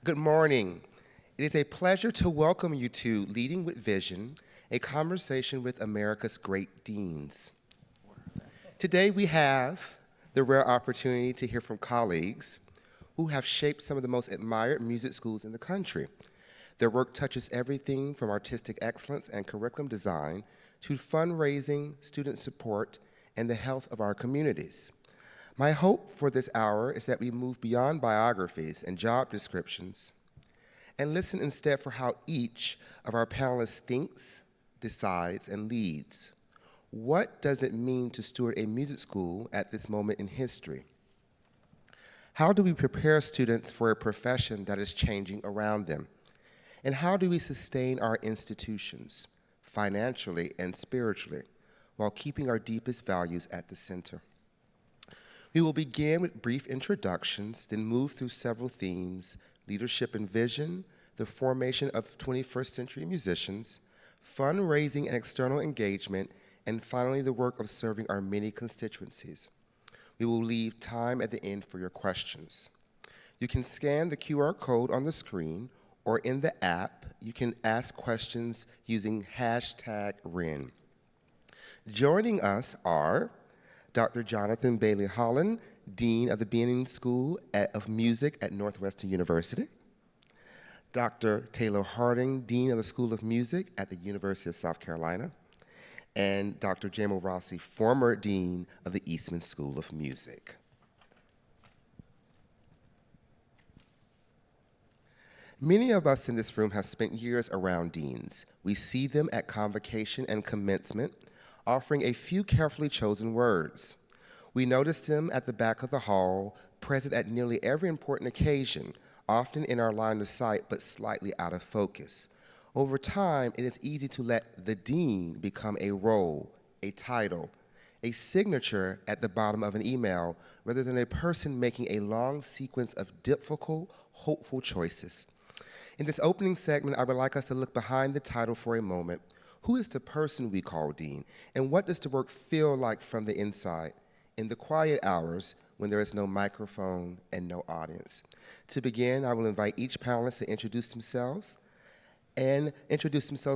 Good morning. It is a pleasure to welcome you to Leading with Vision, a conversation with America's great deans. Today we have the rare opportunity to hear from colleagues who have shaped some of the most admired music schools in the country. Their work touches everything from artistic excellence and curriculum design to fundraising, student support, and the health of our communities. My hope for this hour is that we move beyond biographies and job descriptions and listen instead for how each of our panelists thinks, decides, and leads. What does it mean to steward a music school at this moment in history? How do we prepare students for a profession that is changing around them? And how do we sustain our institutions, financially and spiritually, while keeping our deepest values at the center? We will begin with brief introductions, then move through several themes: leadership and vision, the formation of 21st century musicians, fundraising and external engagement, and finally the work of serving our many constituencies. We will leave time at the end for your questions. You can scan the QR code on the screen, or in the app, you can ask questions using #REN. Joining us are Dr. Jonathan Bailey Holland, Dean of the Benning School of Music at Northwestern University, Dr. Tayloe Harding, Dean of the School of Music at the University of South Carolina, and Dr. Jamal Rossi, former Dean of the Eastman School of Music. Many of us in this room have spent years around deans. We see them at convocation and commencement, offering a few carefully chosen words. We notice them at the back of the hall, present at nearly every important occasion, often in our line of sight, but slightly out of focus. Over time, it is easy to let the dean become a role, a title, a signature at the bottom of an email, rather than a person making a long sequence of difficult, hopeful choices. In this opening segment, I would like us to look behind the title for a moment. Who is the person we call dean, and what does the work feel like from the inside, in the quiet hours when there is no microphone and no audience? To begin, I will invite each panelist to introduce themselves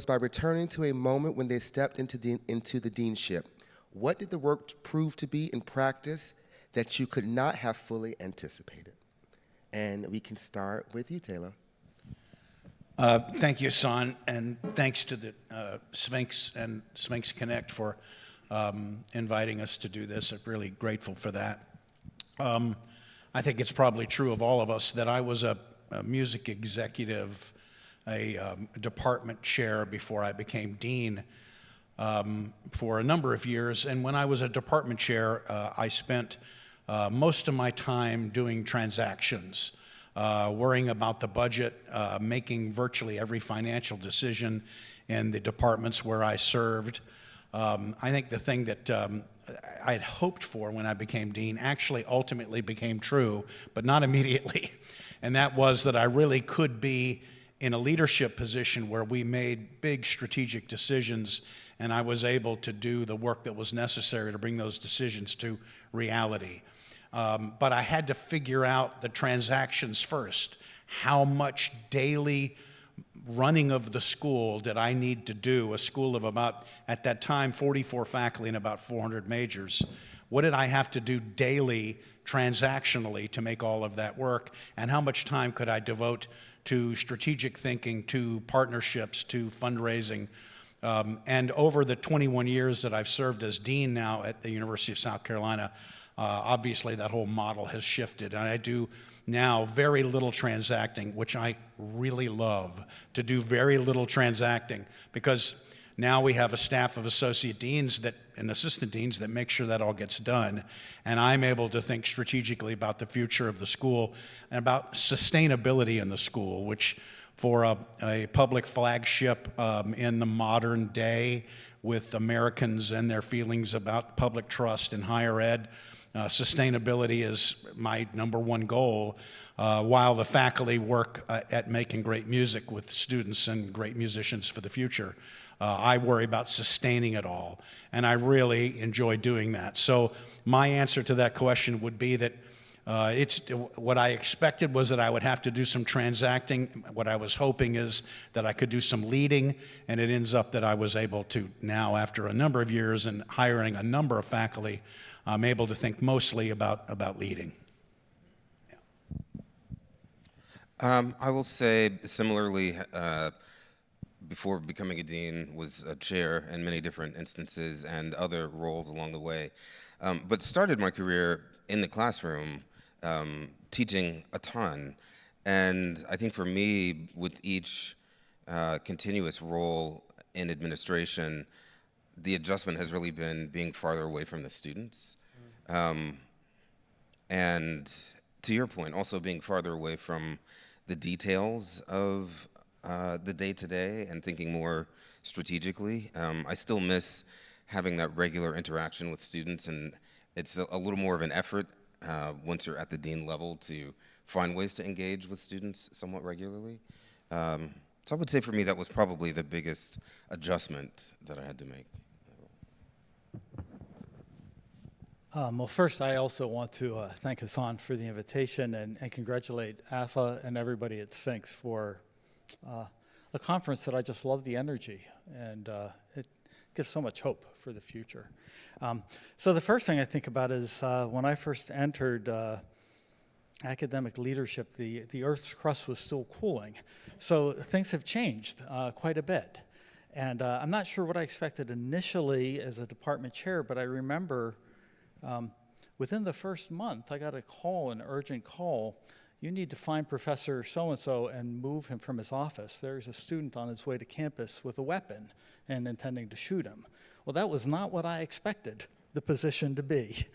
by returning to a moment when they stepped into the deanship. What did the work prove to be in practice that you could not have fully anticipated? And we can start with you, Tayloe. Thank you, Hassan, and thanks to the Sphinx and SphinxConnect for inviting us to do this. I'm really grateful for that. I think it's probably true of all of us that I was a music executive, a department chair before I became dean for a number of years. And when I was a department chair, I spent most of my time doing transactions, worrying about the budget, making virtually every financial decision in the departments where I served. I think the thing that I had hoped for when I became dean actually ultimately became true, but not immediately. And that was that I really could be in a leadership position where we made big strategic decisions, and I was able to do the work that was necessary to bring those decisions to reality. But I had to figure out the transactions first. How much daily running of the school did I need to do? A school of about, at that time, 44 faculty and about 400 majors. What did I have to do daily, transactionally, to make all of that work? And how much time could I devote to strategic thinking, to partnerships, to fundraising? And over the 21 years that I've served as dean now at the University of South Carolina, obviously that whole model has shifted, and I do now very little transacting, which I really love, to do very little transacting, because now we have a staff of associate deans and assistant deans that make sure that all gets done, and I'm able to think strategically about the future of the school and about sustainability in the school, which for a public flagship in the modern day with Americans and their feelings about public trust in higher ed, sustainability is my #1 goal, while the faculty work at making great music with students and great musicians for the future. I worry about sustaining it all, and I really enjoy doing that. So my answer to that question would be that What I expected was that I would have to do some transacting. What I was hoping is that I could do some leading, and it ends up that I was able to now, after a number of years and hiring a number of faculty, I'm able to think mostly about leading. I will say similarly, before becoming a dean, was a chair in many different instances and other roles along the way. But started my career in the classroom, teaching a ton. And I think for me, with each continuous role in administration, the adjustment has really been being farther away from the students. And to your point, also being farther away from the details of the day-to-day and thinking more strategically. I still miss having that regular interaction with students, and it's a little more of an effort once you're at the dean level to find ways to engage with students somewhat regularly. So I would say for me that was probably the biggest adjustment that I had to make. Well, first, I also want to thank Hassan for the invitation and congratulate AFA and everybody at Sphinx for a conference that I just love the energy, and it gives so much hope for the future. So the first thing I think about is when I first entered academic leadership, the Earth's crust was still cooling. So things have changed quite a bit. And I'm not sure what I expected initially as a department chair, but I remember within the first month, I got a call, an urgent call. You need to find Professor so-and-so and move him from his office. There's a student on his way to campus with a weapon and intending to shoot him. Well, that was not what I expected the position to be.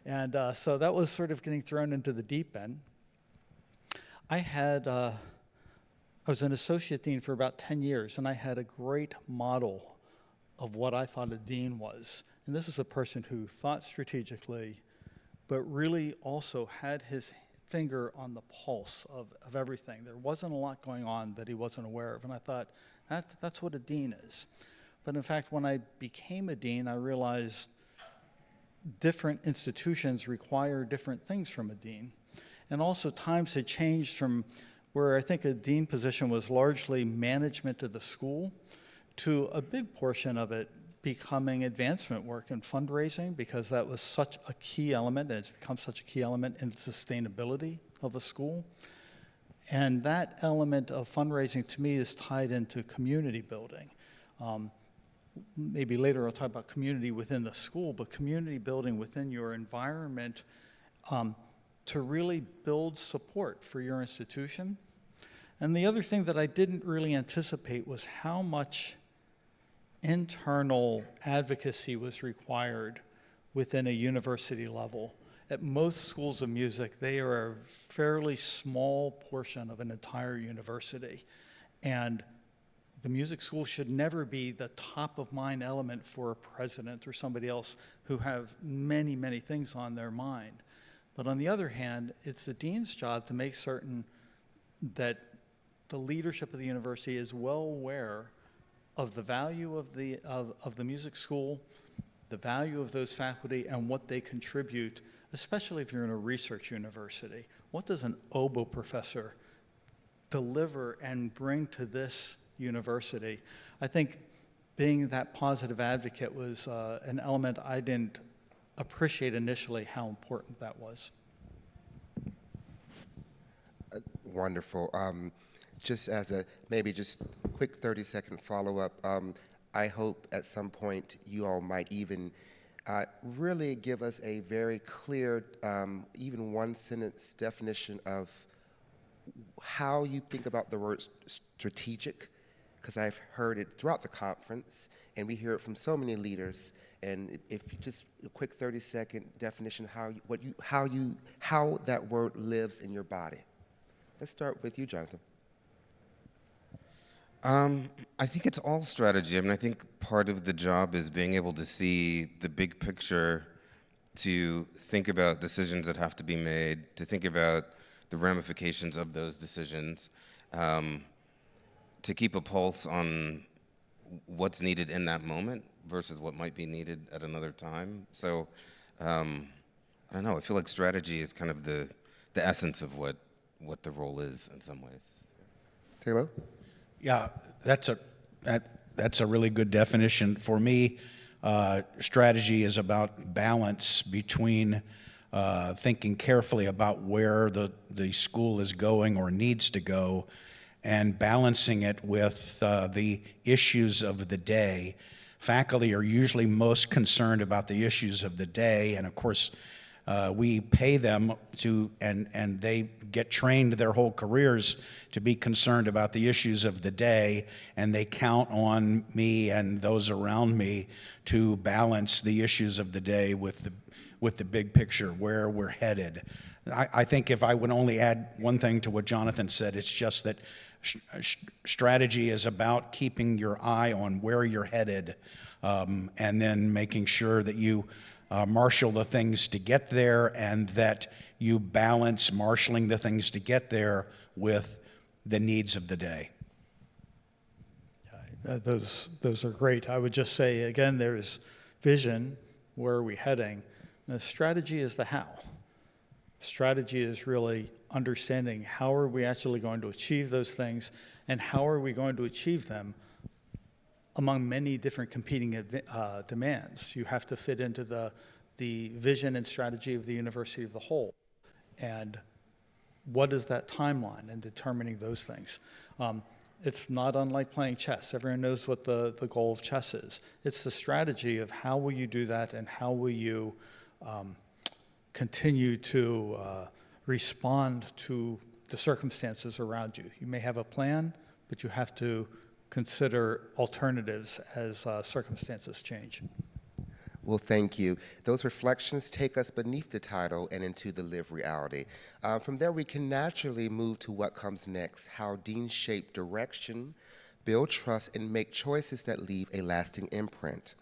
And so that was sort of getting thrown into the deep end. I was an associate dean for about 10 years, and I had a great model of what I thought a dean was. And this was a person who thought strategically, but really also had his finger on the pulse of everything. There wasn't a lot going on that he wasn't aware of. And I thought, that's what a dean is. But in fact, when I became a dean, I realized different institutions require different things from a dean. And also times had changed from where I think a dean position was largely management of the school to a big portion of it becoming advancement work and fundraising, because that was such a key element, and it's become such a key element in the sustainability of the school. And that element of fundraising to me is tied into community building. Maybe later I'll talk about community within the school, but community building within your environment to really build support for your institution. And the other thing that I didn't really anticipate was how much internal advocacy was required within a university level. At most schools of music, they are a fairly small portion of an entire university. And the music school should never be the top of mind element for a president or somebody else who have many, many things on their mind. But on the other hand, it's the dean's job to make certain that the leadership of the university is well aware of the value of the music school, the value of those faculty, and what they contribute, especially if you're in a research university. What does an oboe professor deliver and bring to this university? I think being that positive advocate was an element I didn't appreciate initially how important that was. Wonderful. Just as a maybe just quick 30-second follow-up, I hope at some point you all might even really give us a very clear, even one-sentence definition of how you think about the word strategic, because I've heard it throughout the conference, and we hear it from so many leaders. And if you just a quick 30-second definition how that word lives in your body. Let's start with you, Jonathan. I think it's all strategy. I mean, I think part of the job is being able to see the big picture, to think about decisions that have to be made, to think about the ramifications of those decisions, to keep a pulse on what's needed in that moment versus what might be needed at another time. So I don't know. I feel like strategy is kind of the essence of what the role is in some ways. Tayloe? Yeah, that's a really good definition. For me, strategy is about balance between thinking carefully about where the school is going or needs to go, and balancing it with the issues of the day. Faculty are usually most concerned about the issues of the day, and of course, we pay them to, and they get trained their whole careers to be concerned about the issues of the day, and they count on me and those around me to balance the issues of the day with the big picture, where we're headed. I think if I would only add one thing to what Jonathan said, it's just that strategy is about keeping your eye on where you're headed, and then making sure that you marshal the things to get there, and that you balance marshaling the things to get there with the needs of the day. Those are great. I would just say, again, there is vision, where are we heading? And the strategy is the how. Strategy is really understanding how are we actually going to achieve those things, and how are we going to achieve them among many different competing demands. You have to fit into the vision and strategy of the university of the whole. And what is that timeline in determining those things? It's not unlike playing chess. Everyone knows what the goal of chess is. It's the strategy of how will you do that, and how will you continue to respond to the circumstances around you. You may have a plan, but you have to consider alternatives as circumstances change. Well, thank you. Those reflections take us beneath the title and into the lived reality. From there, we can naturally move to what comes next, how deans shape direction, build trust, and make choices that leave a lasting imprint.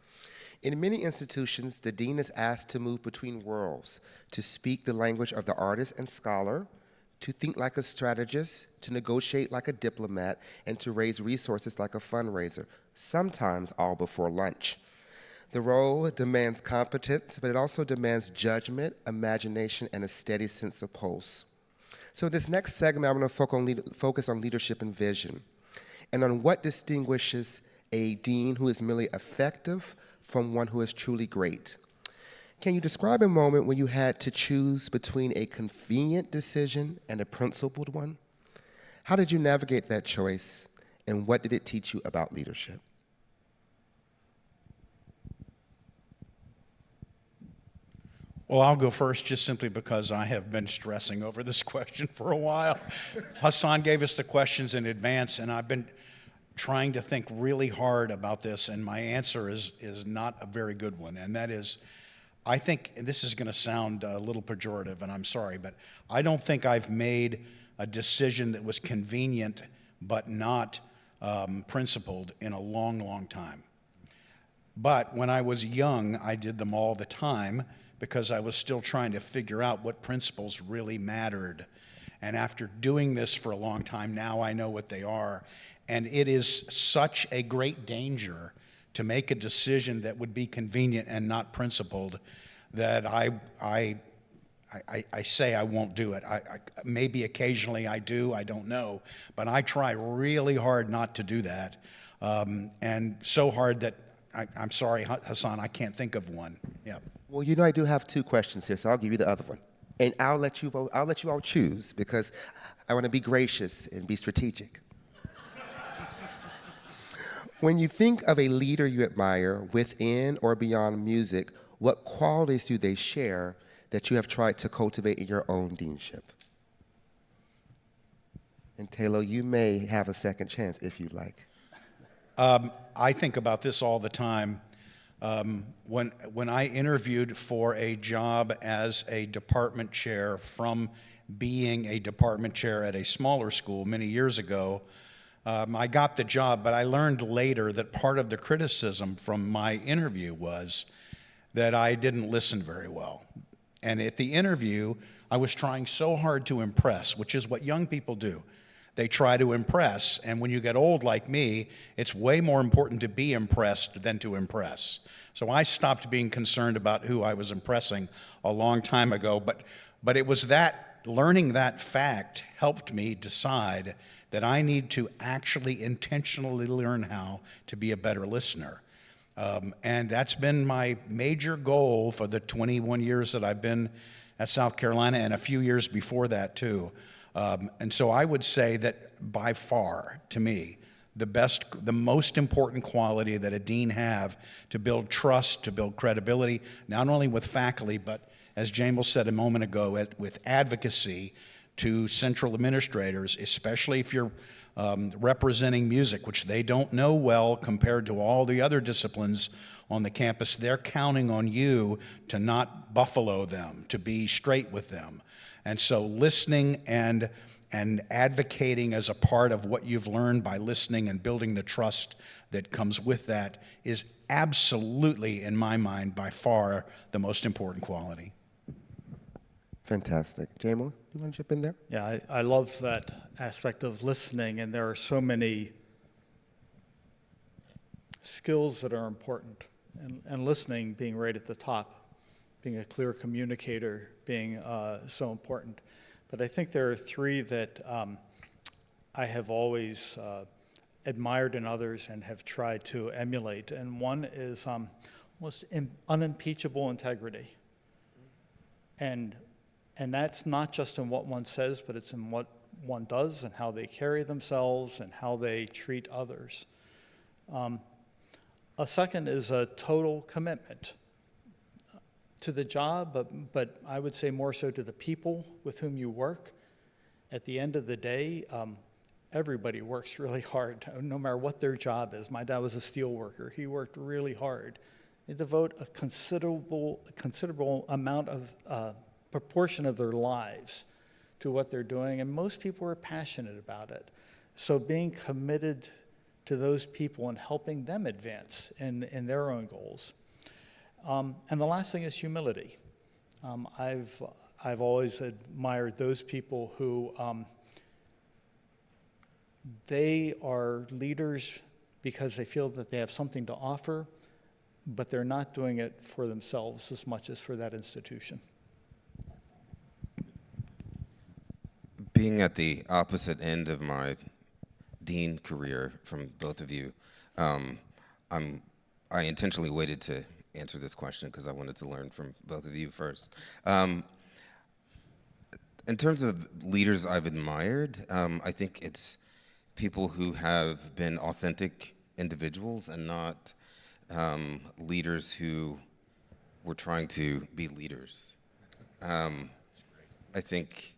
In many institutions, the dean is asked to move between worlds, to speak the language of the artist and scholar, to think like a strategist, to negotiate like a diplomat, and to raise resources like a fundraiser, sometimes all before lunch. The role demands competence, but it also demands judgment, imagination, and a steady sense of pulse. So this next segment, I'm going to focus on leadership and vision, and on what distinguishes a dean who is merely effective from one who is truly great. Can you describe a moment when you had to choose between a convenient decision and a principled one? How did you navigate that choice, and what did it teach you about leadership? Well, I'll go first just simply because I have been stressing over this question for a while. Hassan gave us the questions in advance, and I've been trying to think really hard about this, and my answer is not a very good one, and that is, I think, and this is going to sound a little pejorative, and I'm sorry, but I don't think I've made a decision that was convenient but not principled in a long, long time. But when I was young, I did them all the time, because I was still trying to figure out what principles really mattered. And after doing this for a long time, now I know what they are. And it is such a great danger to make a decision that would be convenient and not principled that I say I won't do it. Maybe occasionally I do, I don't know. But I try really hard not to do that. And so hard that I'm sorry, Hassan, I can't think of one. Yeah. Well, you know, I do have two questions here, so I'll give you the other one. And I'll let you all choose, because I want to be gracious and be strategic. When you think of a leader you admire within or beyond music, what qualities do they share that you have tried to cultivate in your own deanship? And Tayloe, you may have a second chance if you'd like. I think about this all the time. When I interviewed for a job as a department chair from being a department chair at a smaller school many years ago, I got the job, but I learned later that part of the criticism from my interview was that I didn't listen very well. And at the interview, I was trying so hard to impress, which is what young people do. they try to impress. And when you get old like me, it's way more important to be impressed than to impress. So I stopped being concerned about who I was impressing a long time ago. But it was that, learning that fact helped me decide that I need to actually intentionally learn how to be a better listener. And that's been my major goal for the 21 years that I've been at South Carolina, and a few years before that too. And so I would say that by far, to me, the most important quality that a dean have to build trust, to build credibility, not only with faculty, but as Jamal said a moment ago, with advocacy to central administrators, especially if you're representing music, which they don't know well compared to all the other disciplines on the campus. They're counting on you to not buffalo them, to be straight with them. And so listening and advocating as a part of what you've learned by listening and building the trust that comes with that is absolutely, in my mind, by far the most important quality. Fantastic. Jamal, you want to jump in there? Yeah, I love that aspect of listening, and there are so many skills that are important, and listening being right at the top, being a clear communicator being so important. But I think there are three that I have always admired in others and have tried to emulate, and one is almost unimpeachable integrity. And that's not just in what one says, but it's in what one does and how they carry themselves and how they treat others. A second is a total commitment to the job, but I would say more so to the people with whom you work. At the end of the day, everybody works really hard, no matter what their job is. My dad was a steel worker. He worked really hard. They devote a considerable amount of proportion of their lives to what they're doing, and most people are passionate about it. So being committed to those people and helping them advance in their own goals. And the last thing is humility. I've always admired those people who they are leaders because they feel that they have something to offer, but they're not doing it for themselves as much as for that institution. Being at the opposite end of my dean career from both of you, I intentionally waited to answer this question because I wanted to learn from both of you first. In terms of leaders I've admired, I think it's people who have been authentic individuals and not leaders who were trying to be leaders. I think,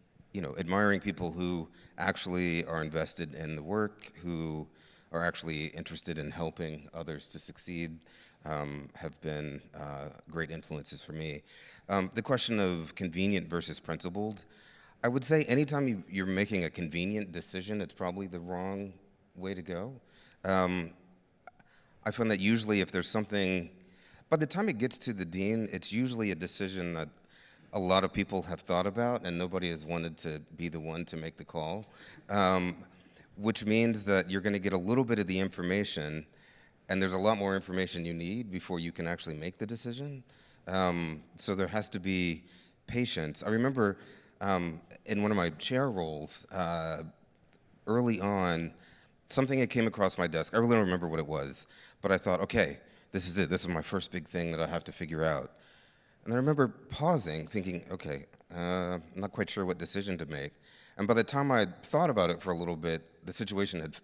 admiring people who actually are invested in the work, who are actually interested in helping others to succeed, have been great influences for me. The question of convenient versus principled, I would say anytime you're making a convenient decision, it's probably the wrong way to go. I find that usually if there's something, by the time it gets to the dean, it's usually a decision that a lot of people have thought about and nobody has wanted to be the one to make the call, which means that you're going to get a little bit of the information, and there's a lot more information you need before you can actually make the decision. So there has to be patience. I remember in one of my chair roles, early on, something that came across my desk. I really don't remember what it was, but I thought, okay, this is it. This is my first big thing that I have to figure out. And I remember pausing, thinking, okay, I'm not quite sure what decision to make. And by the time I thought about it for a little bit, the situation had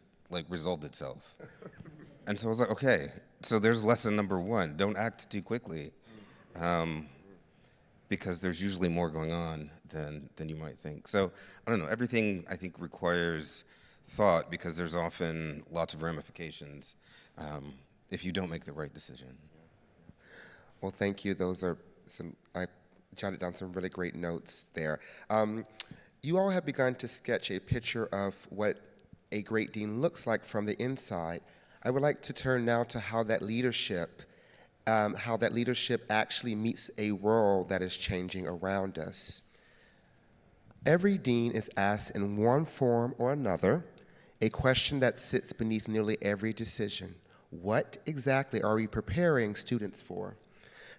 resolved itself. And so I was like, okay, so there's lesson number one. Don't act too quickly, because there's usually more going on than you might think. So I don't know, everything I think requires thought because there's often lots of ramifications if you don't make the right decision. Well, thank you. Those are I jotted down some really great notes there. You all have begun to sketch a picture of what a great dean looks like from the inside. I would like to turn now to how that leadership actually meets a world that is changing around us. Every dean is asked in one form or another a question that sits beneath nearly every decision. What exactly are we preparing students for?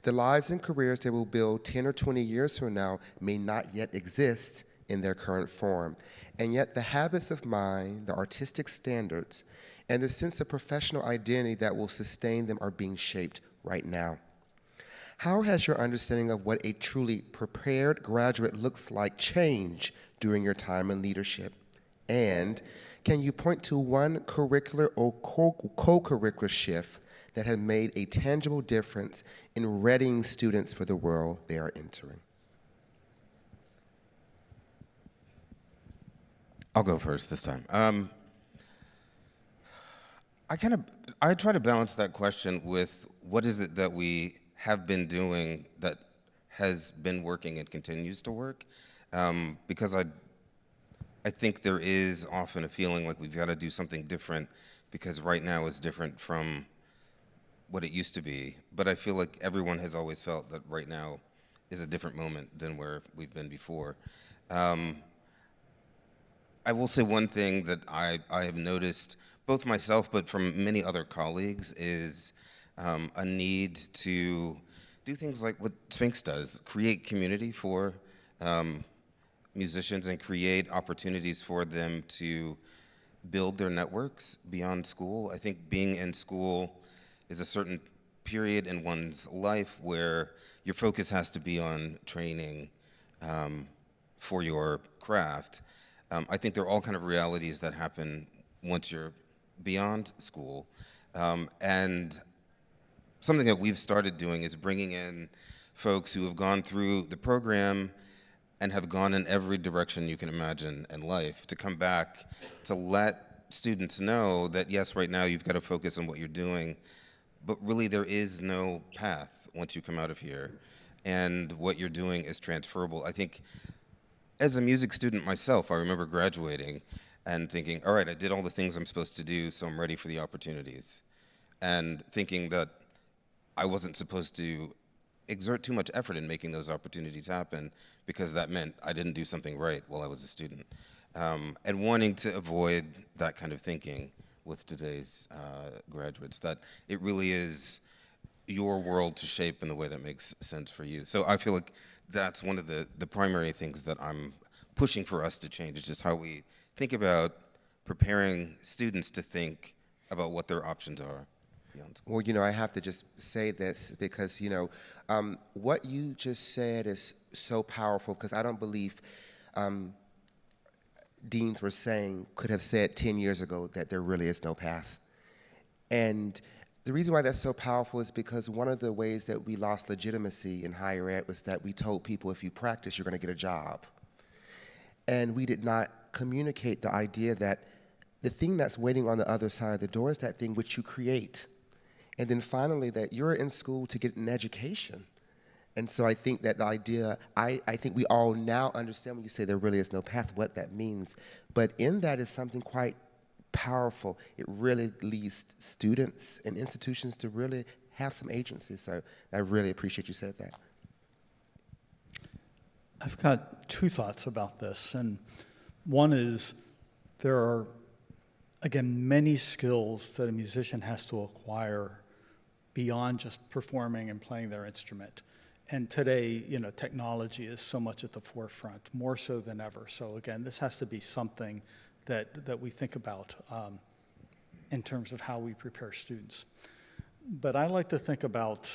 The lives and careers they will build 10 or 20 years from now may not yet exist in their current form, and yet the habits of mind, the artistic standards, and the sense of professional identity that will sustain them are being shaped right now. How has your understanding of what a truly prepared graduate looks like changed during your time in leadership? And can you point to one curricular or co-curricular shift that has made a tangible difference in readying students for the world they are entering? I'll go first this time. I try to balance that question with what is it that we have been doing that has been working and continues to work, because I think there is often a feeling like we've got to do something different because right now is different from what it used to be. But I feel like everyone has always felt that right now is a different moment than where we've been before. I will say one thing that I have noticed, both myself but from many other colleagues, is a need to do things like what Sphinx does, create community for musicians and create opportunities for them to build their networks beyond school. I think being in school is a certain period in one's life where your focus has to be on training for your craft. I think there are all kind of realities that happen once you're beyond school. And something that we've started doing is bringing in folks who have gone through the program and have gone in every direction you can imagine in life to come back to let students know that, yes, right now you've got to focus on what you're doing, but really there is no path once you come out of here, and what you're doing is transferable. I think as a music student myself, I remember graduating and thinking, all right, I did all the things I'm supposed to do, so I'm ready for the opportunities. And thinking that I wasn't supposed to exert too much effort in making those opportunities happen because that meant I didn't do something right while I was a student. And wanting to avoid that kind of thinking with today's graduates, that it really is your world to shape in the way that makes sense for you. So I feel like that's one of the primary things that I'm pushing for us to change, is just how we think about preparing students to think about what their options are beyond school. Well, I have to just say this because, what you just said is so powerful, because I don't believe deans were saying, could have said 10 years ago that there really is no path. And the reason why that's so powerful is because one of the ways that we lost legitimacy in higher ed was that we told people, if you practice, you're going to get a job. And we did not communicate the idea that the thing that's waiting on the other side of the door is that thing which you create. And then finally, that you're in school to get an education. And so I think that the idea, I think we all now understand when you say there really is no path, what that means. But in that is something quite powerful. It really leads students and institutions to really have some agency. So I really appreciate you said that. I've got two thoughts about this. And one is there are, again, many skills that a musician has to acquire beyond just performing and playing their instrument. And today, technology is so much at the forefront, more so than ever. So again, this has to be something that we think about in terms of how we prepare students. But I like to think about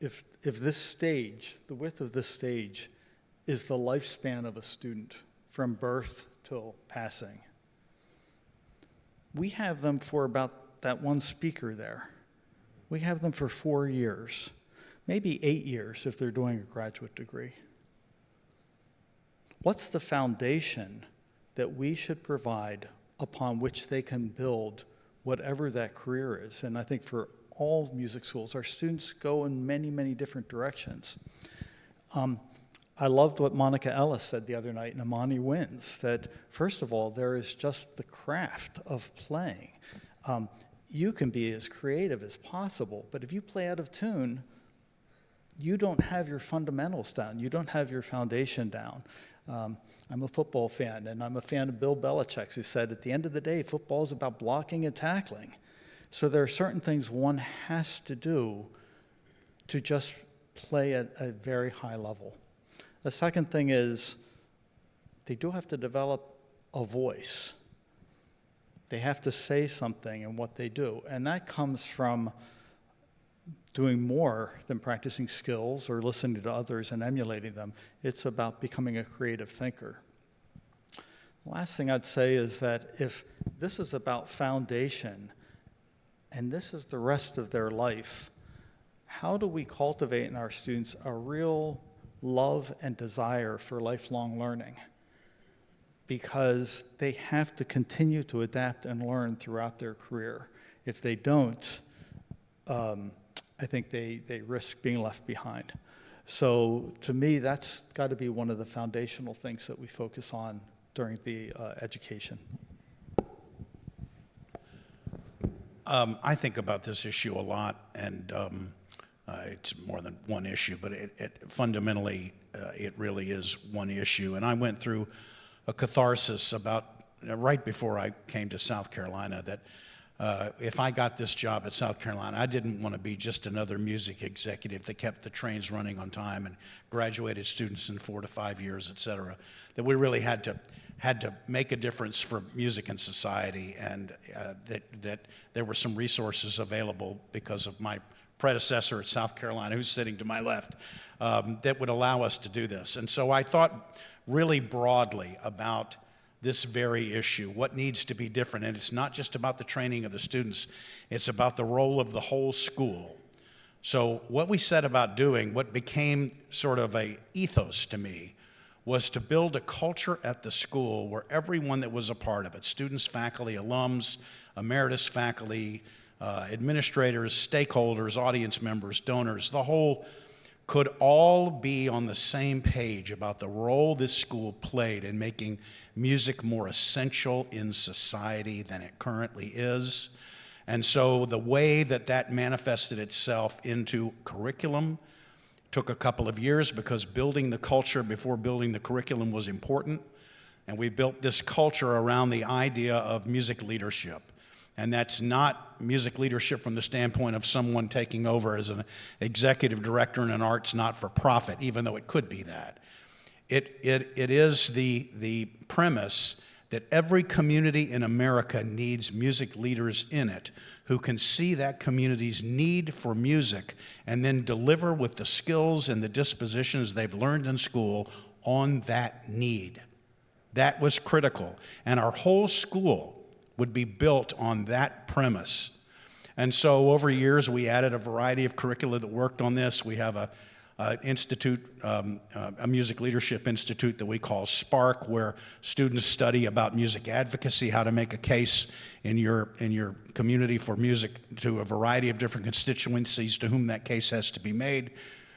if this stage, the width of this stage, is the lifespan of a student from birth till passing. We have them for about that one speaker there. We have them for 4 years, maybe 8 years if they're doing a graduate degree. What's the foundation that we should provide upon which they can build whatever that career is? And I think for all music schools, our students go in many, many different directions. I loved what Monica Ellis said the other night in Amani Wins, that first of all, there is just the craft of playing. You can be as creative as possible, but if you play out of tune, you don't have your fundamentals down. You don't have your foundation down. I'm a football fan, and I'm a fan of Bill Belichick, who said, at the end of the day, football is about blocking and tackling. So there are certain things one has to do to just play at a very high level. The second thing is they do have to develop a voice. They have to say something in what they do, and that comes from doing more than practicing skills or listening to others and emulating them. It's about becoming a creative thinker. The last thing I'd say is that if this is about foundation and this is the rest of their life, how do we cultivate in our students a real love and desire for lifelong learning? Because they have to continue to adapt and learn throughout their career. If they don't, I think they risk being left behind. So to me, that's got to be one of the foundational things that we focus on during the education. I think about this issue a lot, and it's more than one issue, but fundamentally, it really is one issue. And I went through a catharsis about right before I came to South Carolina that if I got this job at South Carolina, I didn't want to be just another music executive that kept the trains running on time and graduated students in 4 to 5 years, et cetera. That we really had to make a difference for music and society, and that there were some resources available because of my predecessor at South Carolina, who's sitting to my left, that would allow us to do this. And so I thought really broadly about this very issue, what needs to be different. And it's not just about the training of the students, it's about the role of the whole school. So what we set about doing, what became sort of a ethos to me, was to build a culture at the school where everyone that was a part of it, students, faculty, alums, emeritus faculty, administrators, stakeholders, audience members, donors, the whole could all be on the same page about the role this school played in making music more essential in society than it currently is. And so the way that that manifested itself into curriculum took a couple of years, because building the culture before building the curriculum was important. And we built this culture around the idea of music leadership. And that's not music leadership from the standpoint of someone taking over as an executive director in an arts not-for-profit, even though it could be that. It is the premise that every community in America needs music leaders in it who can see that community's need for music and then deliver with the skills and the dispositions they've learned in school on that need. That was critical. And our whole school would be built on that premise. And so over years, we added a variety of curricula that worked on this. We have a music leadership institute that we call Spark, where students study about music advocacy, how to make a case in your community for music to a variety of different constituencies to whom that case has to be made.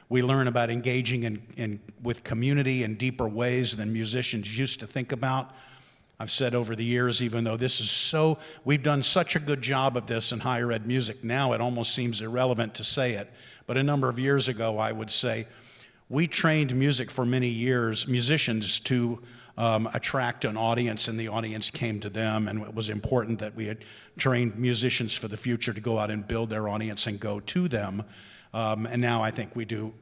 We learn about engaging with community in deeper ways than musicians used to think about. I've said over the years, even though we've done such a good job of this in higher ed music, now it almost seems irrelevant to say it. But a number of years ago, I would say, we trained music for many years, musicians, to attract an audience, and the audience came to them, and it was important that we had trained musicians for the future to go out and build their audience and go to them. And now I think we do.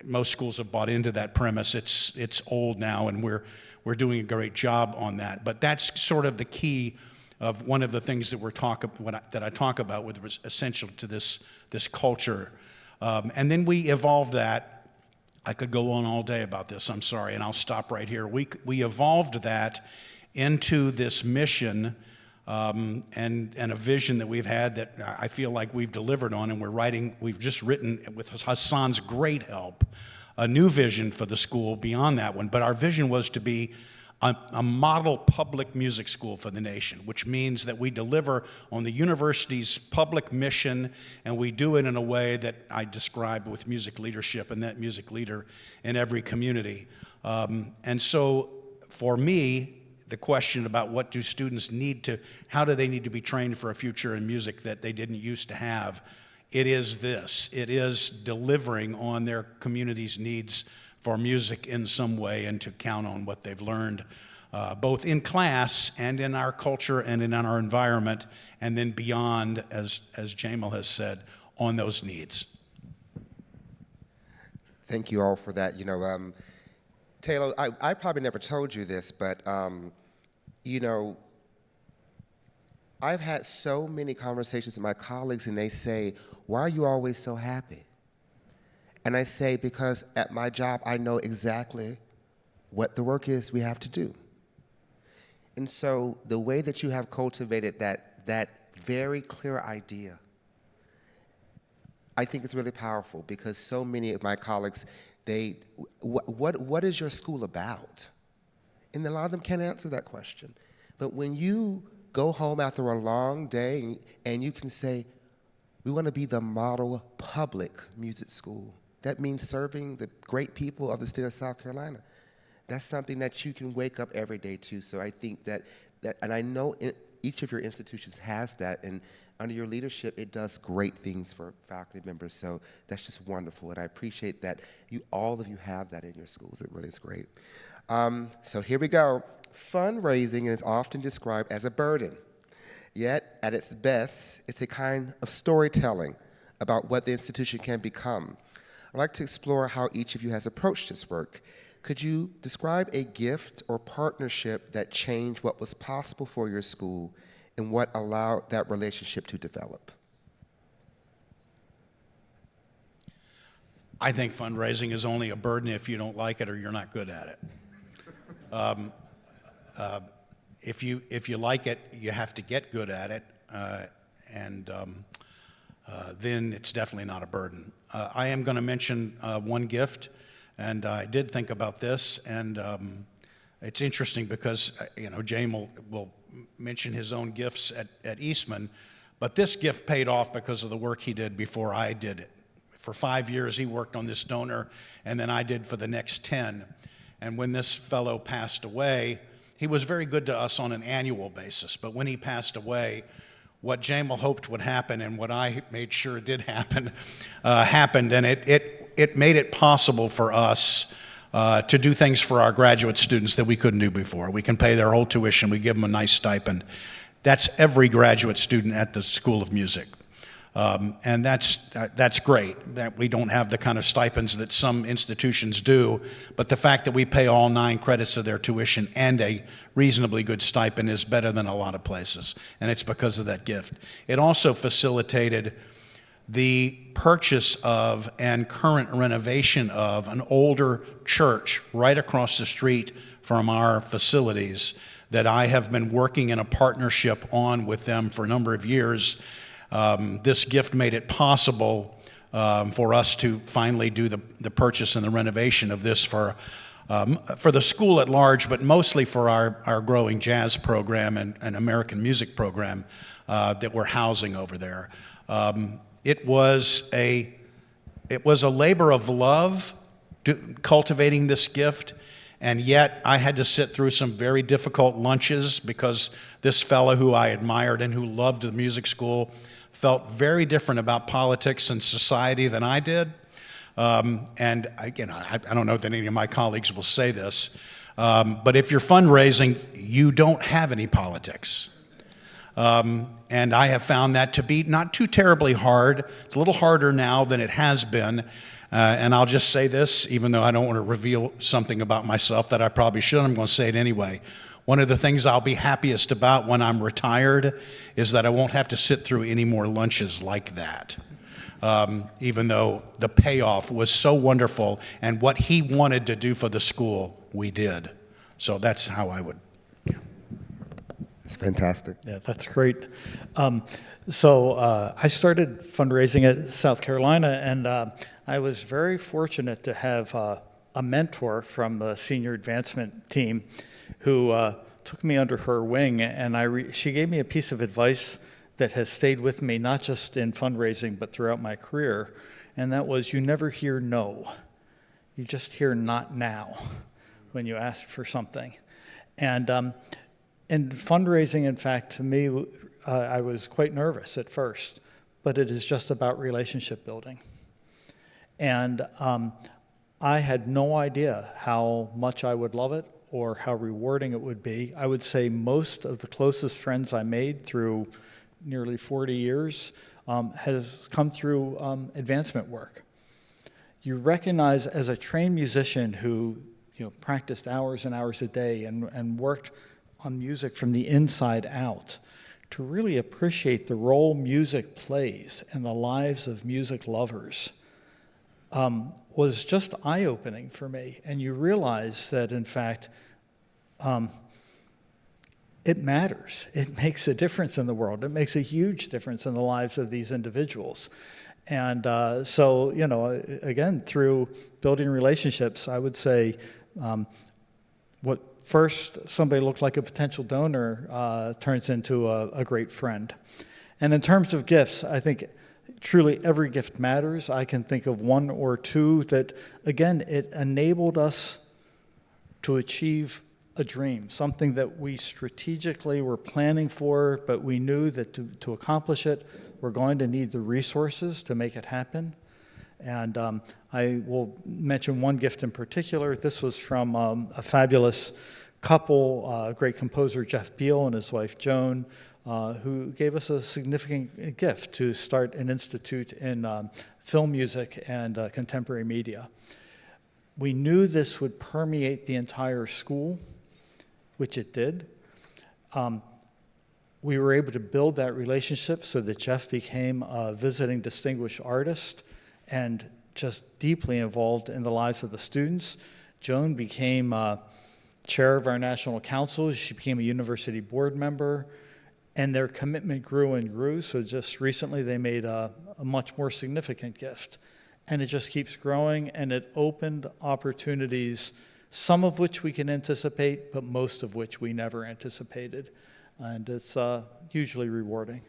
Most schools have bought into that premise. It's old now, and we're doing a great job on that. But that's sort of the key of one of the things that I talk about with essential to this culture. And then we evolved that. I could go on all day about this, I'm sorry, and I'll stop right here. We evolved that into this mission and a vision that we've had that I feel like we've delivered on, and we've just written, with Hassan's great help, a new vision for the school beyond that one. But our vision was to be a model public music school for the nation, which means that we deliver on the university's public mission, and we do it in a way that I described with music leadership and that music leader in every community. And so for me, the question about what do students how do they need to be trained for a future in music that they didn't used to have, it is this. It is delivering on their community's needs for music in some way and to count on what they've learned, both in class and in our culture and in our environment, and then beyond, as Jamal has said, on those needs. Thank you all for that. You know, Tayloe, I probably never told you this, but you know, I've had so many conversations with my colleagues, and they say, "Why are you always so happy?" And I say, because at my job, I know exactly what the work is we have to do. And so the way that you have cultivated that very clear idea, I think it's really powerful, because so many of my colleagues, what is your school about? And a lot of them can't answer that question. But when you go home after a long day and you can say, we want to be the model public music school. That means serving the great people of the state of South Carolina. That's something that you can wake up every day to. So I think that and I know each of your institutions has that, and under your leadership, it does great things for faculty members. So that's just wonderful, and I appreciate that all of you have that in your schools. It really is great. So here we go. Fundraising is often described as a burden, yet at its best, it's a kind of storytelling about what the institution can become. I'd like to explore how each of you has approached this work. Could you describe a gift or partnership that changed what was possible for your school and what allowed that relationship to develop? I think fundraising is only a burden if you don't like it or you're not good at it. If you like it, you have to get good at it, and then it's definitely not a burden. I am going to mention one gift, and I did think about this, and it's interesting because Jamal will mention his own gifts at Eastman, but this gift paid off because of the work he did before I did it. For 5 years, he worked on this donor, and then I did for the next 10. And when this fellow passed away, he was very good to us on an annual basis. But when he passed away, what Jamal hoped would happen and what I made sure did happen, happened. And it made it possible for us to do things for our graduate students that we couldn't do before. We can pay their whole tuition. We give them a nice stipend. That's every graduate student at the School of Music. And that's great that we don't have the kind of stipends that some institutions do, but the fact that we pay all 9 credits of their tuition and a reasonably good stipend is better than a lot of places, and it's because of that gift. It also facilitated the purchase of and current renovation of an older church right across the street from our facilities that I have been working in a partnership on with them for a number of years. This gift made it possible for us to finally do the purchase and the renovation of this for the school at large, but mostly for our growing jazz program and American music program that we're housing over there. It was a labor of love cultivating this gift, and yet I had to sit through some very difficult lunches because this fellow who I admired and who loved the music school felt very different about politics and society than I did. And again, I don't know that any of my colleagues will say this, but if you're fundraising, you don't have any politics. And I have found that to be not too terribly hard. It's a little harder now than it has been. And I'll just say this, even though I don't want to reveal something about myself that I probably should, I'm going to say it anyway. One of the things I'll be happiest about when I'm retired is that I won't have to sit through any more lunches like that. Even though the payoff was so wonderful and what he wanted to do for the school, we did. So that's how I would. Yeah. It's fantastic. Yeah, that's great. So I started fundraising at South Carolina, and I was very fortunate to have a mentor from the senior advancement team who took me under her wing, and she gave me a piece of advice that has stayed with me, not just in fundraising, but throughout my career, and that was, you never hear no. You just hear not now when you ask for something. And fundraising, in fact, to me, I was quite nervous at first, but it is just about relationship building. And I had no idea how much I would love it or how rewarding it would be. I would say most of the closest friends I made through nearly 40 years has come through advancement work. You recognize as a trained musician who practiced hours and hours a day and worked on music from the inside out, to really appreciate the role music plays in the lives of music lovers was just eye-opening for me. And you realize that, in fact, it matters. It makes a difference in the world. It makes a huge difference in the lives of these individuals. And so, again, through building relationships, I would say what first somebody looked like a potential donor turns into a great friend. And in terms of gifts, I think truly every gift matters. I can think of one or two that, again, it enabled us to achieve a dream, something that we strategically were planning for, but we knew that to accomplish it, we're going to need the resources to make it happen. And I will mention one gift in particular. This was from a fabulous couple, great composer Jeff Beal and his wife Joan, who gave us a significant gift to start an institute in film music and contemporary media. We knew this would permeate the entire school, which it did. We were able to build that relationship so that Jeff became a visiting distinguished artist and just deeply involved in the lives of the students. Joan became chair of our national council. She became a university board member, and their commitment grew and grew. So just recently they made a much more significant gift. And it just keeps growing, and it opened opportunities, some of which we can anticipate, but most of which we never anticipated. And it's hugely rewarding.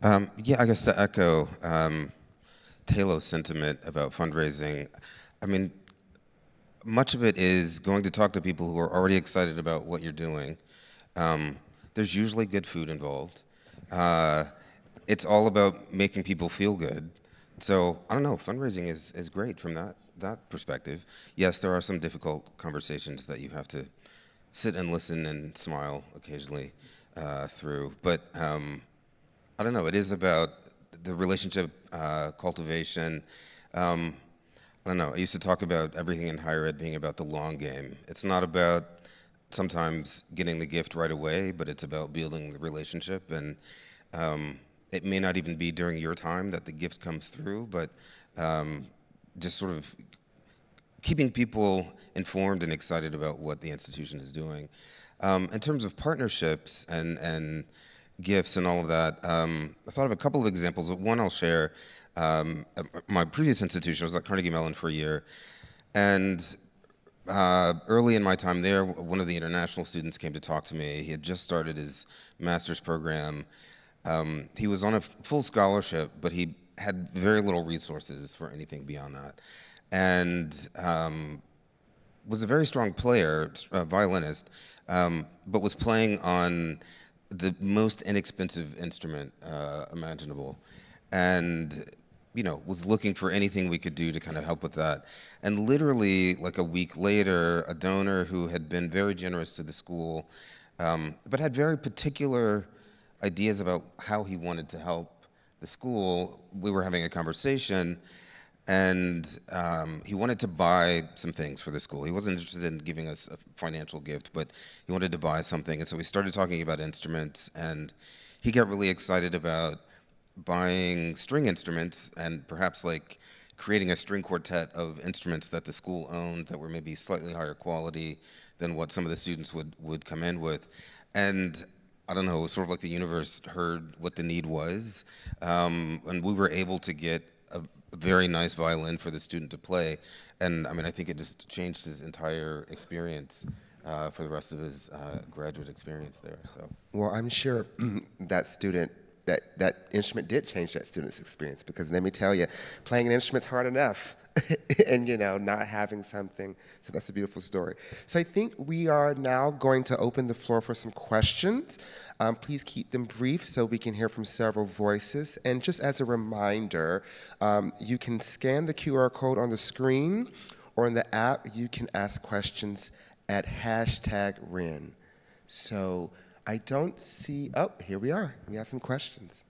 Yeah, I guess to echo Tayloe's sentiment about fundraising, I mean, much of it is going to talk to people who are already excited about what you're doing. There's usually good food involved. It's all about making people feel good. So, I don't know, fundraising is great from that perspective. Yes, there are some difficult conversations that you have to sit and listen and smile occasionally through. But I don't know, it is about the relationship cultivation. I don't know, I used to talk about everything in higher ed being about the long game. It's not about sometimes getting the gift right away, but it's about building the relationship. And it may not even be during your time that the gift comes through, but just sort of keeping people informed and excited about what the institution is doing. In terms of partnerships and gifts and all of that, I thought of a couple of examples. One I'll share. My previous institution was at Carnegie Mellon for a year, and early in my time there, one of the international students came to talk to me. He had just started his master's program. He was on a full scholarship, but he had very little resources for anything beyond that, and was a very strong player, a violinist, but was playing on the most inexpensive instrument imaginable, and was looking for anything we could do to kind of help with that. And literally, like a week later, a donor who had been very generous to the school, but had very particular ideas about how he wanted to help the school. We were having a conversation, and he wanted to buy some things for the school. He wasn't interested in giving us a financial gift, but he wanted to buy something. And so we started talking about instruments, and he got really excited about buying string instruments and perhaps like creating a string quartet of instruments that the school owned that were maybe slightly higher quality than what some of the students would come in with. And I don't know, it was sort of like the universe heard what the need was, and we were able to get a very nice violin for the student to play. And I mean, I think it just changed his entire experience for the rest of his graduate experience there. So. Well, I'm sure that instrument did change that student's experience, because let me tell you, playing an instrument's hard enough. and not having something. So that's a beautiful story. So I think we are now going to open the floor for some questions. Please keep them brief so we can hear from several voices. And just as a reminder, you can scan the QR code on the screen, or in the app, you can ask questions at #REN. So I don't see, oh, here we are. We have some questions.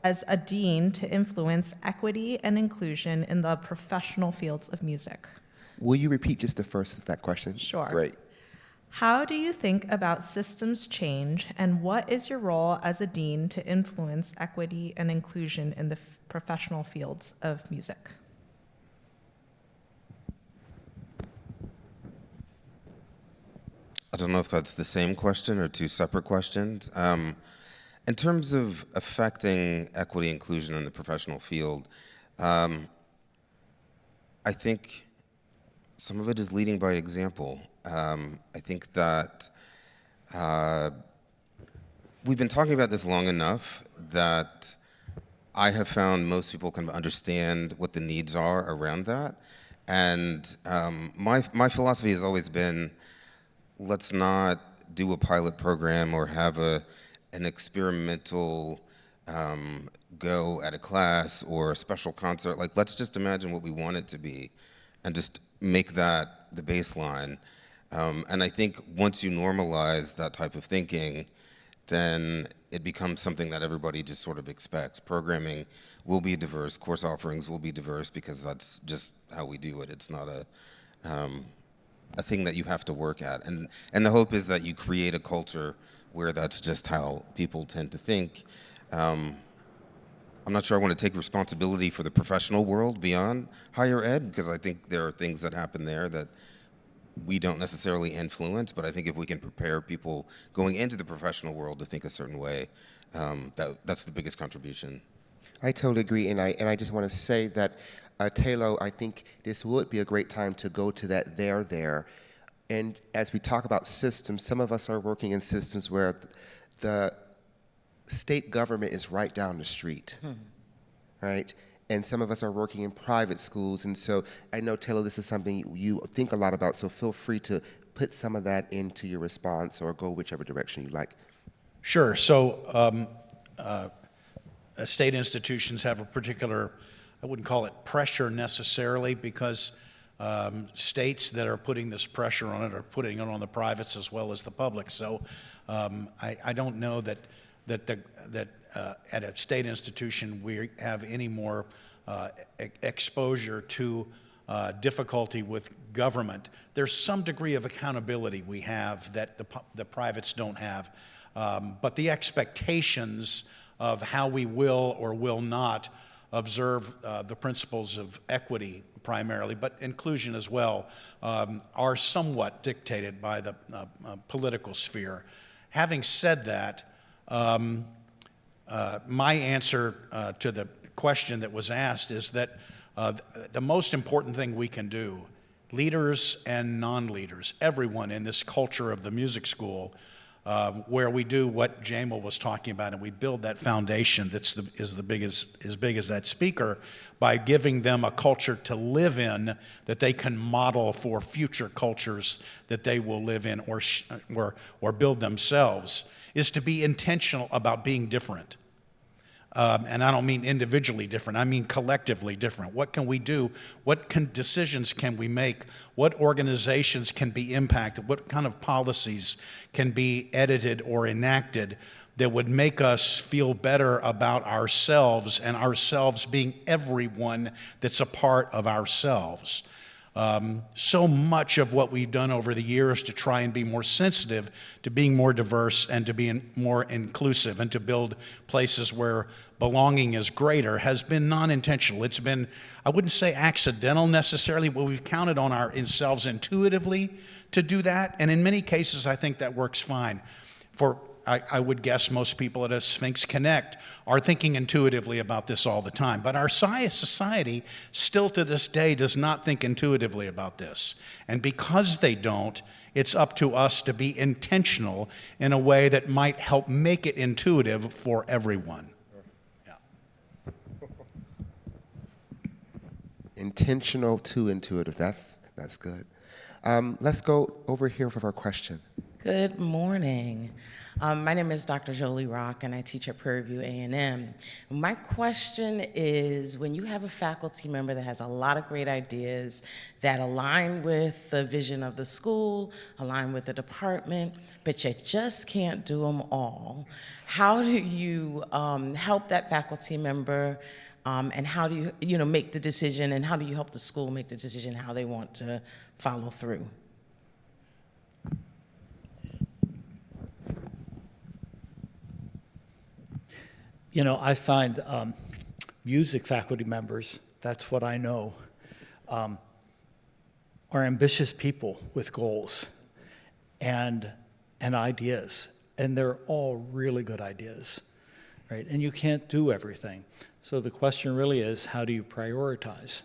As a dean to influence equity and inclusion in the professional fields of music? Will you repeat just the first of that question? Sure. Great. How do you think about systems change, and what is your role as a dean to influence equity and inclusion in the professional fields of music? I don't know if that's the same question or two separate questions. In terms of affecting equity inclusion in the professional field, I think some of it is leading by example. I think that we've been talking about this long enough that I have found most people can understand what the needs are around that. And my philosophy has always been, let's not do a pilot program or have an experimental go at a class or a special concert. Like, let's just imagine what we want it to be and just make that the baseline. And I think once you normalize that type of thinking, then it becomes something that everybody just sort of expects. Programming will be diverse, course offerings will be diverse, because that's just how we do it. It's not a thing that you have to work at. And the hope is that you create a culture where that's just how people tend to think. I'm not sure I want to take responsibility for the professional world beyond higher ed, because I think there are things that happen there that we don't necessarily influence, but I think if we can prepare people going into the professional world to think a certain way, that's the biggest contribution. I totally agree, and I just want to say that, Tayloe, I think this would be a great time to go to that there. And as we talk about systems, some of us are working in systems where the state government is right down the street, right? And some of us are working in private schools. And so I know, Tayloe, this is something you think a lot about, so feel free to put some of that into your response or go whichever direction you like. Sure. So state institutions have a particular, I wouldn't call it pressure necessarily, because states that are putting this pressure on it are putting it on the privates as well as the public. So I don't know that at a state institution we have any more exposure to difficulty with government. There's some degree of accountability we have that the privates don't have, but the expectations of how we will or will not observe the principles of equity primarily, but inclusion as well, are somewhat dictated by the political sphere. Having said that, my answer to the question that was asked is that the most important thing we can do, leaders and non-leaders, everyone in this culture of the music school, where we do what Jamal was talking about, and we build that foundation that's as big as that speaker, by giving them a culture to live in that they can model for future cultures that they will live in or build themselves, is to be intentional about being different. And I don't mean individually different, I mean collectively different. What can we do? What decisions can we make? What organizations can be impacted? What kind of policies can be edited or enacted that would make us feel better about ourselves, and ourselves being everyone that's a part of ourselves? So much of what we've done over the years to try and be more sensitive to being more diverse and to being more inclusive and to build places where belonging is greater has been non-intentional. It's been, I wouldn't say accidental necessarily, but we've counted on ourselves intuitively to do that. And in many cases, I think that works fine. I would guess most people at a SphinxConnect are thinking intuitively about this all the time. But our society still to this day does not think intuitively about this. And because they don't, it's up to us to be intentional in a way that might help make it intuitive for everyone. Intentional to intuitive. That's good. Let's go over here for our question. Good morning. My name is Dr. Jolie Rock, and I teach at Prairie View A&M. My question is, when you have a faculty member that has a lot of great ideas that align with the vision of the school, align with the department, but you just can't do them all, how do you help that faculty member, and how do you make the decision, and how do you help the school make the decision how they want to follow through? I find music faculty members, that's what I know, are ambitious people with goals and ideas, and they're all really good ideas, right? And you can't do everything. So the question really is, how do you prioritize?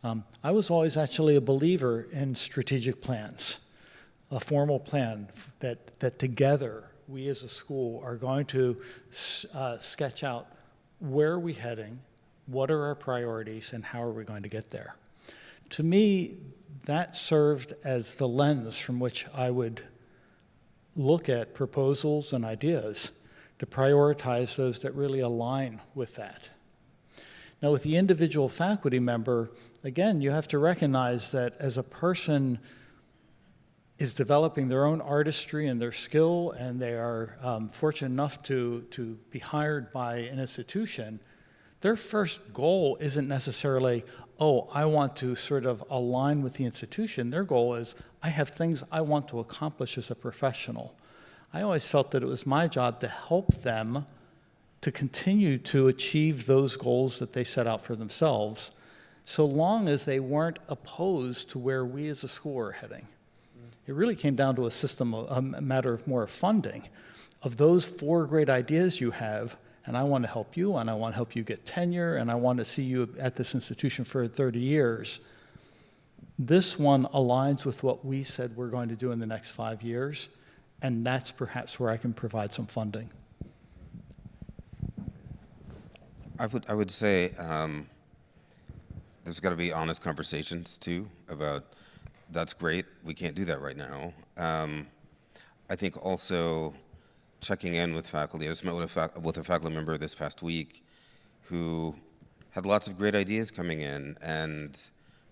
I was always actually a believer in strategic plans, a formal plan that together we as a school are going to sketch out where are we heading, what are our priorities, and how are we going to get there. To me, that served as the lens from which I would look at proposals and ideas to prioritize those that really align with that. Now, with the individual faculty member, again, you have to recognize that as a person is developing their own artistry and their skill, and they are fortunate enough to be hired by an institution, their first goal isn't necessarily, oh, I want to sort of align with the institution. Their goal is, I have things I want to accomplish as a professional. I always felt that it was my job to help them to continue to achieve those goals that they set out for themselves, so long as they weren't opposed to where we as a school are heading. It really came down to a matter of more funding. Of those 4 great ideas you have, and I want to help you, and I want to help you get tenure, and I want to see you at this institution for 30 years, this one aligns with what we said we're going to do in the next 5 years, and that's perhaps where I can provide some funding. I would say there's got to be honest conversations too about, that's great, we can't do that right now. I think also checking in with faculty. I just met with a faculty member this past week who had lots of great ideas coming in, and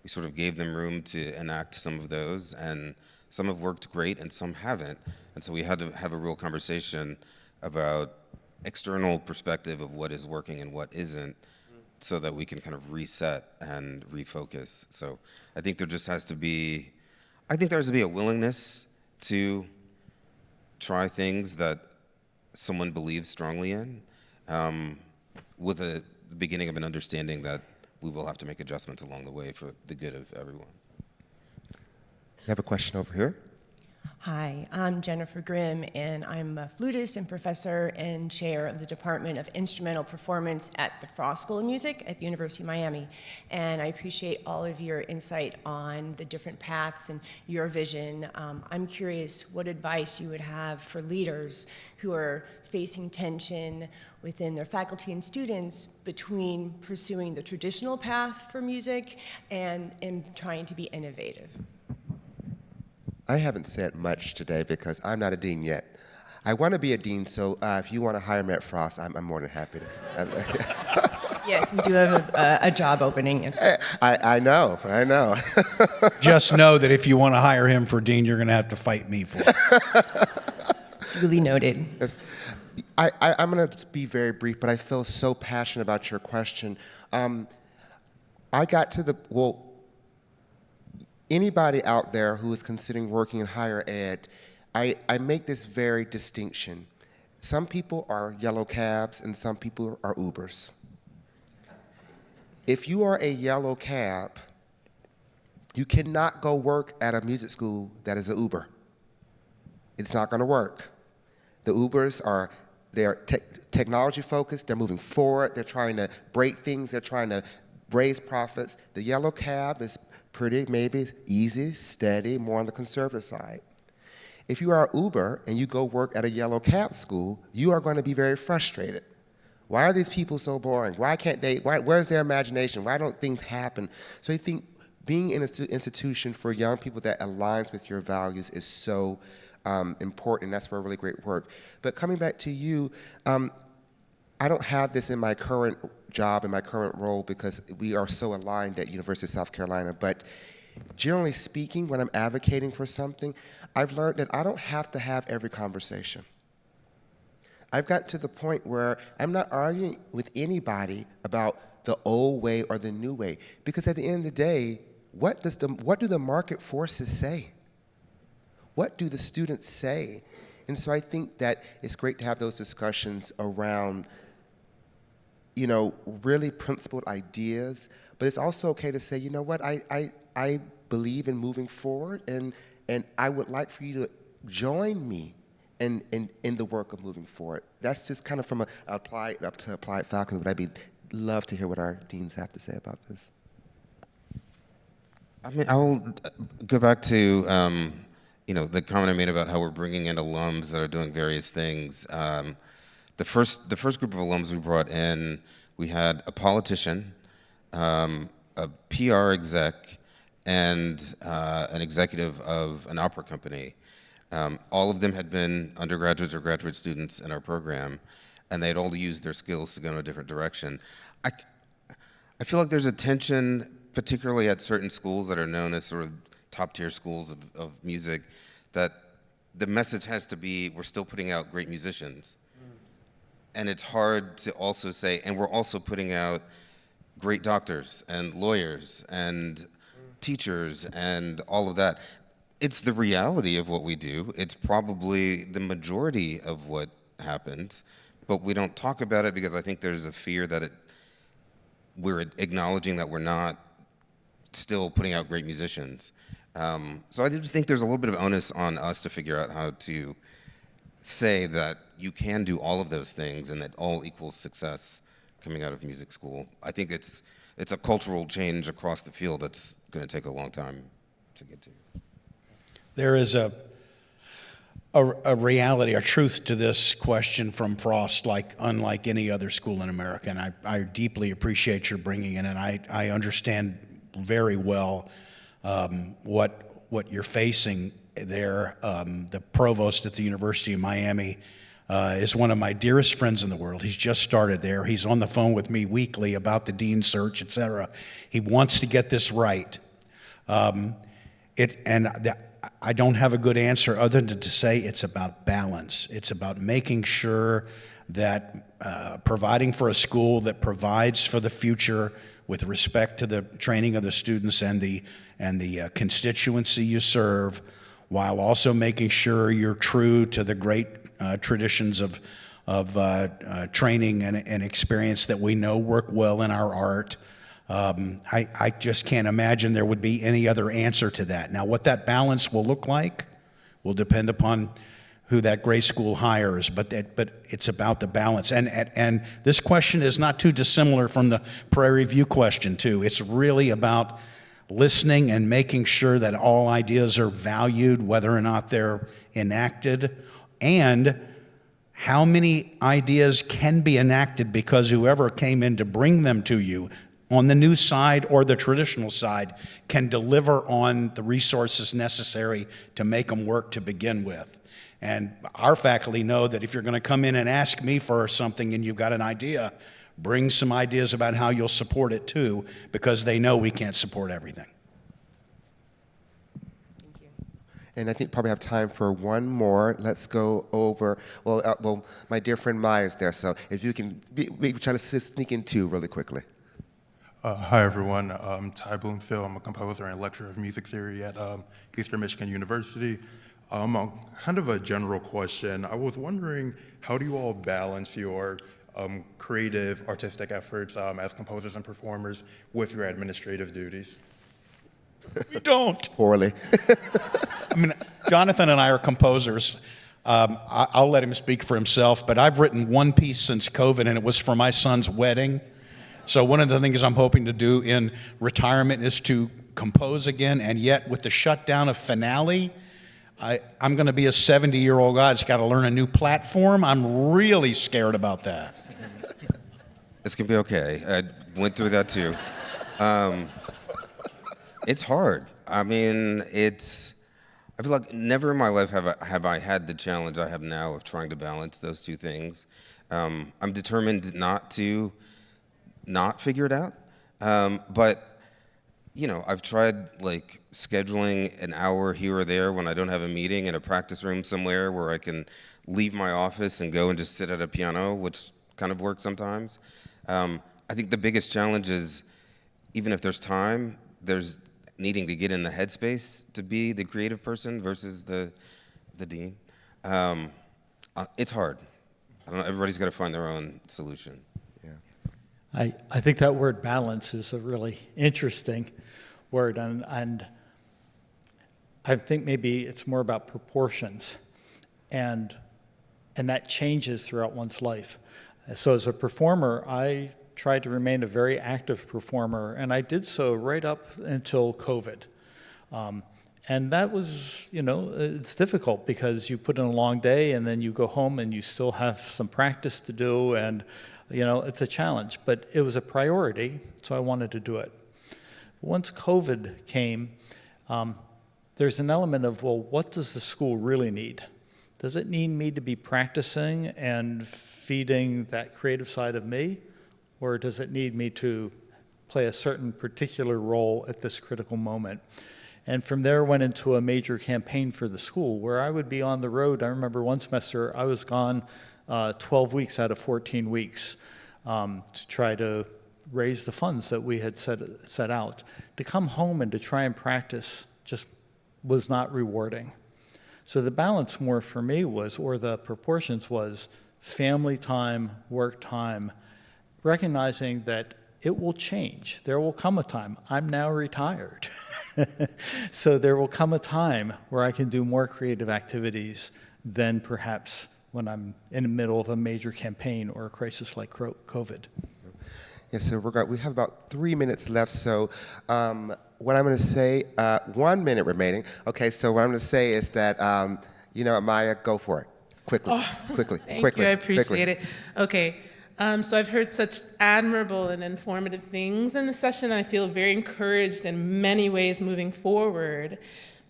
we sort of gave them room to enact some of those, and some have worked great and some haven't. And so we had to have a real conversation about external perspective of what is working and what isn't, so that we can kind of reset and refocus. So I think there just has to be, a willingness to try things that someone believes strongly in, with the beginning of an understanding that we will have to make adjustments along the way for the good of everyone. We have a question over here. Hi, I'm Jennifer Grimm, and I'm a flutist and professor and chair of the Department of Instrumental Performance at the Frost School of Music at the University of Miami. And I appreciate all of your insight on the different paths and your vision. I'm curious what advice you would have for leaders who are facing tension within their faculty and students between pursuing the traditional path for music and trying to be innovative. I haven't said much today because I'm not a dean yet. I want to be a dean, so if you want to hire me at Frost, I'm more than happy to. Yes, we do have a job opening. I know. Just know that if you want to hire him for dean, you're going to have to fight me for it. Duly noted. I'm going to be very brief, but I feel so passionate about your question. I got to anybody out there who is considering working in higher ed, I make this very distinction. Some people are yellow cabs and some people are Ubers. If you are a yellow cab, you cannot go work at a music school that is an Uber. It's not going to work. The Ubers they're technology focused, they're moving forward, they're trying to break things, they're trying to raise profits. The yellow cab is pretty, maybe easy, steady, more on the conservative side. If you are Uber and you go work at a yellow cab school, you are going to be very frustrated. Why are these people so boring? Why can't they, where's their imagination? Why don't things happen? So I think being in an institution for young people that aligns with your values is so important. That's where really great work. But coming back to you, I don't have this in my current job, in my current role, because we are so aligned at University of South Carolina. But generally speaking, when I'm advocating for something, I've learned that I don't have to have every conversation. I've got to the point where I'm not arguing with anybody about the old way or the new way, because at the end of the day, what do the market forces say? What do the students say? And so I think that it's great to have those discussions around, you know, really principled ideas, but it's also okay to say, you know what, I believe in moving forward, and I would like for you to join me in the work of moving forward. That's just kind of from applied faculty, but I'd love to hear what our deans have to say about this. I mean, I will go back to you know, the comment I made about how we're bringing in alums that are doing various things. The first group of alums we brought in, we had a politician, a PR exec, and an executive of an opera company. All of them had been undergraduates or graduate students in our program, and they had all used their skills to go in a different direction. I feel like there's a tension, particularly at certain schools that are known as sort of top-tier schools of music, that the message has to be, we're still putting out great musicians. And it's hard to also say, and we're also putting out great doctors and lawyers and teachers and all of that. It's the reality of what we do. It's probably the majority of what happens, but we don't talk about it because I think there's a fear that we're acknowledging that we're not still putting out great musicians. So I do think there's a little bit of onus on us to figure out how to say that you can do all of those things and that all equals success coming out of music school. I think it's a cultural change across the field that's going to take a long time to get to. There is a reality, a truth to this question from Frost, unlike any other school in America, and I deeply appreciate your bringing it, and I understand very well what you're facing there. The provost at the University of Miami is one of my dearest friends in the world. He's just started there. He's on the phone with me weekly about the dean search, et cetera. He wants to get this right. I don't have a good answer other than to say it's about balance. It's about making sure that providing for a school that provides for the future with respect to the training of the students and the constituency you serve, while also making sure you're true to the great traditions of training and experience that we know work well in our art. I just can't imagine there would be any other answer to that. Now, what that balance will look like will depend upon who that grade school hires, but it's about the balance. And this question is not too dissimilar from the Prairie View question, too. It's really about listening and making sure that all ideas are valued, whether or not they're enacted, and how many ideas can be enacted because whoever came in to bring them to you on the new side or the traditional side can deliver on the resources necessary to make them work to begin with. And our faculty know that if you're going to come in and ask me for something and you've got an idea, bring some ideas about how you'll support it too, because they know we can't support everything. Thank you. And I think probably have time for one more. Let's go over, well, my dear friend Maya's there, so if you can, we try to sneak in two really quickly. Hi, everyone. I'm Ty Bloomfield. I'm a composer and lecturer of music theory at Eastern Michigan University. Kind of a general question. I was wondering, how do you all balance your creative, artistic efforts as composers and performers with your administrative duties? We don't. Poorly. I mean, Jonathan and I are composers. I'll let him speak for himself, but I've written one piece since COVID, and it was for my son's wedding. So one of the things I'm hoping to do in retirement is to compose again, and yet with the shutdown of Finale, I'm going to be a 70-year-old guy that's got to learn a new platform. I'm really scared about that. It's going to be okay. I went through that too. It's hard. I mean, I feel like never in my life have I had the challenge I have now of trying to balance those two things. I'm determined not to not figure it out. But, you know, I've tried like scheduling an hour here or there when I don't have a meeting in a practice room somewhere where I can leave my office and go and just sit at a piano, which kind of works sometimes. I think the biggest challenge is, even if there's time, there's needing to get in the headspace to be the creative person versus the dean. It's hard. I don't know, everybody's got to find their own solution. Yeah. I think that word balance is a really interesting word, and I think maybe it's more about proportions, and that changes throughout one's life. So as a performer, I tried to remain a very active performer, and I did so right up until COVID. And that was, you know, it's difficult because you put in a long day and then you go home and you still have some practice to do, and, you know, it's a challenge. But it was a priority, so I wanted to do it. Once COVID came, there's an element of, well, what does the school really need? Does it need me to be practicing and feeding that creative side of me? Or does it need me to play a certain particular role at this critical moment? And from there went into a major campaign for the school where I would be on the road. I remember one semester I was gone 12 weeks out of 14 weeks to try to raise the funds that we had set out. To come home and to try and practice just was not rewarding. So the balance more for me was, or the proportions was, family time, work time, recognizing that it will change. There will come a time. I'm now retired. So there will come a time where I can do more creative activities than perhaps when I'm in the middle of a major campaign or a crisis like COVID. Yes, so we have about 3 minutes left, so what I'm going to say, 1 minute remaining. Okay, so what I'm going to say is that, you know, Maya, go for it. Quickly. Thank you, I appreciate it. Okay, so I've heard such admirable and informative things in the session. I feel very encouraged in many ways moving forward.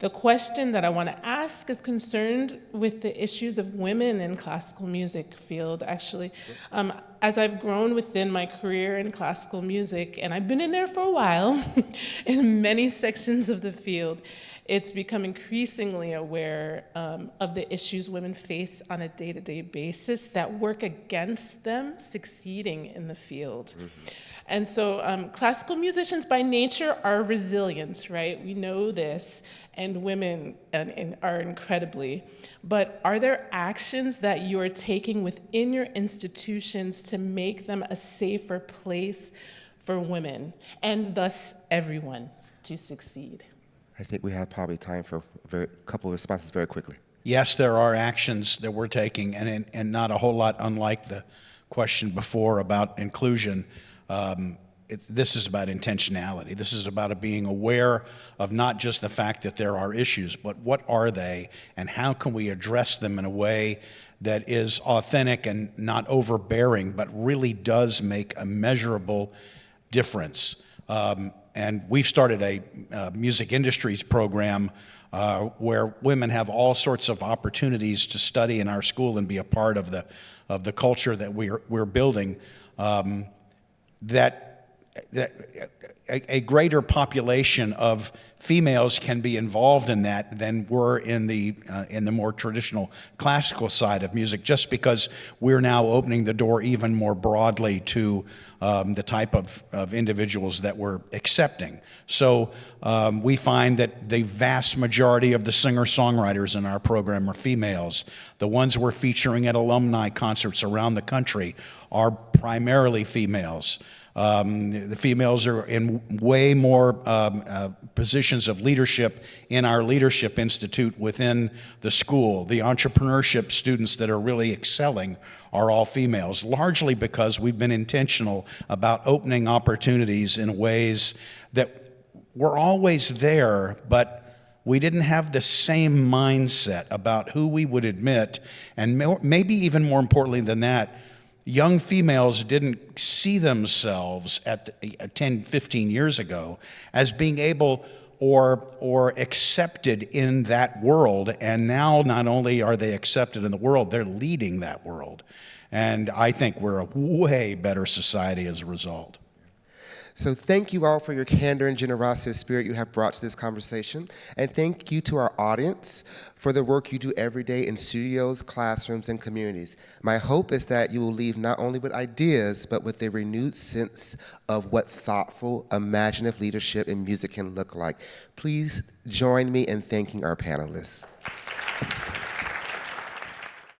The question that I want to ask is concerned with the issues of women in classical music field, actually. As I've grown within my career in classical music, and I've been in there for a while, in many sections of the field, it's become increasingly aware of the issues women face on a day-to-day basis that work against them succeeding in the field. And so classical musicians by nature are resilient, right? We know this, and women are incredibly. But are there actions that you are taking within your institutions to make them a safer place for women, and thus everyone, to succeed? I think we have probably time for a couple of responses very quickly. Yes, there are actions that we're taking, and not a whole lot unlike the question before about inclusion. This is about intentionality. This is about being aware of not just the fact that there are issues, but what are they, and how can we address them in a way that is authentic and not overbearing, but really does make a measurable difference. And we've started a music industries program where women have all sorts of opportunities to study in our school and be a part of the culture that we're building. That a greater population of females can be involved in that than were in the more traditional classical side of music, just because we're now opening the door even more broadly to the type of individuals that we're accepting. So we find that the vast majority of the singer-songwriters in our program are females. The ones we're featuring at alumni concerts around the country are primarily females. The females are in way more positions of leadership in our Leadership Institute within the school. The entrepreneurship students that are really excelling are all females, largely because we've been intentional about opening opportunities in ways that were always there, but we didn't have the same mindset about who we would admit, and maybe even more importantly than that, young females didn't see themselves at 10, 15 years ago as being able or accepted in that world, and now not only are they accepted in the world, they're leading that world. And I think we're a way better society as a result. So thank you all for your candor and generosity of spirit you have brought to this conversation. And thank you to our audience for the work you do every day in studios, classrooms, and communities. My hope is that you will leave not only with ideas, but with a renewed sense of what thoughtful, imaginative leadership in music can look like. Please join me in thanking our panelists.